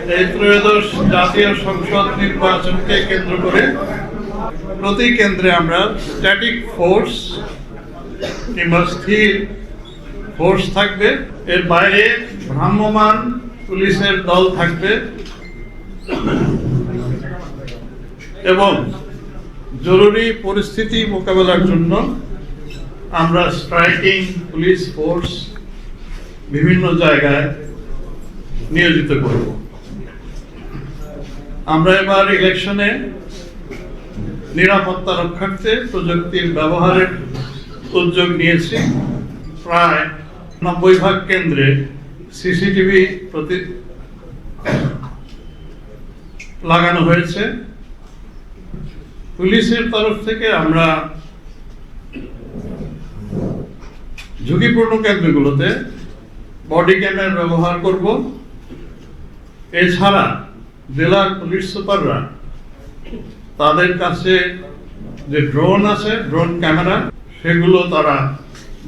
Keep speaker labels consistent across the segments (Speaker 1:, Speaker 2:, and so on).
Speaker 1: এই ত্রয়োদশ জাতীয় সংসদ নির্বাচনকে কেন্দ্র করে প্রতি কেন্দ্রে আমরা স্ট্যাটিক ফোর্স কিংবা স্থির ফোর্স থাকবে, এর বাইরে ভ্রাম্যমান পুলিশের দল থাকবে এবং জরুরি পরিস্থিতি মোকাবেলার জন্য আমরা স্ট্রাইকিং পুলিশ ফোর্স বিভিন্ন জায়গায় নিয়োজিত করব। আমরা এবার ইলেকশনে নিরাপত্তা রক্ষার্থে প্রযুক্তির ব্যবহারের উদ্যোগ নিয়েছি। প্রায় 90 কেন্দ্রে সিসিটিভি লাগানো হয়েছে। পুলিশের তরফ থেকে আমরা ঝুঁকিপূর্ণ কেন্দ্রগুলোতে বডি ক্যামেরা ব্যবহার করব। এছাড়া জেলার পুলিশ সুপাররা তাদের কাছে যে ড্রোন আছে, ড্রোন ক্যামেরা, সেগুলো তারা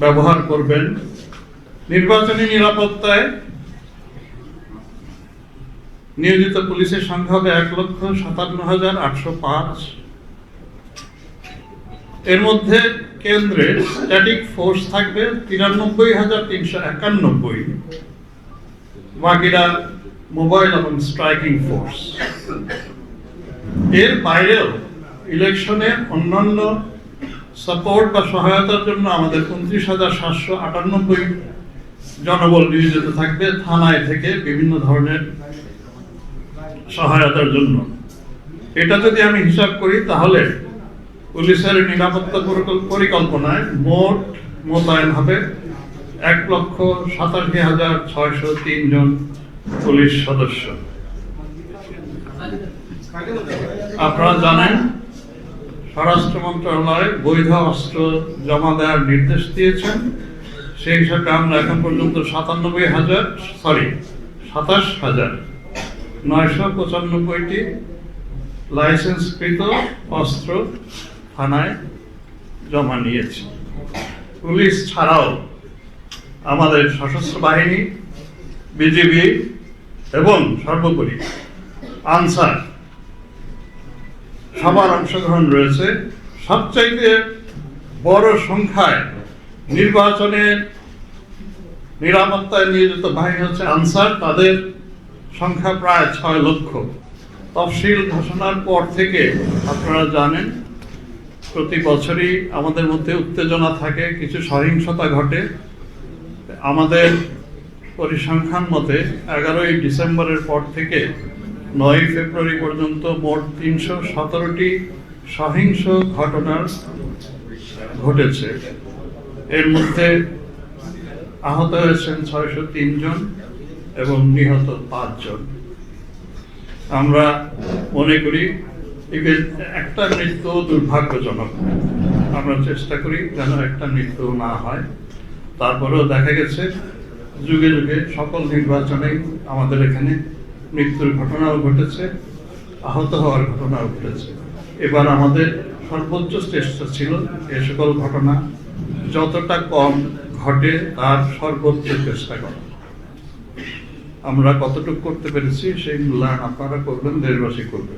Speaker 1: ব্যবহার করবেন। নির্বাচনী নিরাপত্তায় নিয়োজিত পুলিশের সংখ্যা হবে 1,57,805। এর মধ্যে কেন্দ্রে স্ট্যাটিক ফোর্স থাকবে 93,391, বাকিরা মোবাইল এবং স্ট্রাইকিং ফোর্স। এর বাইরেও ইলেকশনে অন্যান্য সাপোর্ট বা সহায়তার জন্য আমাদের 29,798 জনবল নিয়োজিত থাকবে থানায় থেকে বিভিন্ন ধরনের সহায়তার জন্য। এটা যদি আমি হিসাব করি তাহলে পুলিশের নিরাপত্তা পরিকল্পনায় মোট মোতায়েন হবে 1,87,603 জন পুলিশ সদস্য। আপনারা জানেন স্বরাষ্ট্র মন্ত্রণালয় বৈধ অস্ত্র জমা দেওয়ার নির্দেশ দিয়েছেন। সেই হিসাবে আমরা এখন পর্যন্ত 27,995টি লাইসেন্সকৃত অস্ত্র থানায় জমা নিয়েছি। পুলিশ ছাড়াও আমাদের সশস্ত্র বাহিনী, বিজিবি এবং সর্বোপরি আনসার সবার অংশগ্রহণ রয়েছে। সবচাইতে বড় সংখ্যায় নির্বাচনের নিরাপত্তায় নিয়োজিত বাহিনী হচ্ছে আনসার। তাদের সংখ্যা প্রায় 6 লক্ষ। তফসিল ঘোষণার পর থেকে আপনারা জানেন প্রতি বছরই আমাদের মধ্যে উত্তেজনা থাকে, কিছু সহিংসতা ঘটে। আমাদের পরিসংখ্যান মতে 11ই ডিসেম্বরের পর থেকে 9ই ফেব্রুয়ারি পর্যন্ত মোট 317টি সহিংস ঘটনা ঘটেছে। এর মধ্যে আহত হয়েছেন 603 জন এবং নিহত 5 জন। আমরা মনে করি একটা মৃত্যু দুর্ভাগ্যজনক। আমরা চেষ্টা করি যেন একটা মৃত্যু না হয়। তারপরেও দেখা গেছে যুগে যুগে সকল নির্বাচনেই আমাদের এখানে মৃত্যুর ঘটনাও ঘটেছে, আহত হওয়ার ঘটনাও ঘটেছে। এবার আমাদের সর্বোচ্চ চেষ্টা ছিল এ সকল ঘটনা যতটা কম ঘটে তার সর্বোচ্চ চেষ্টা করা। আমরা কতটুকু করতে পেরেছি সেই মূল্যায়ন আপনারা করবেন, দেশবাসী করবে।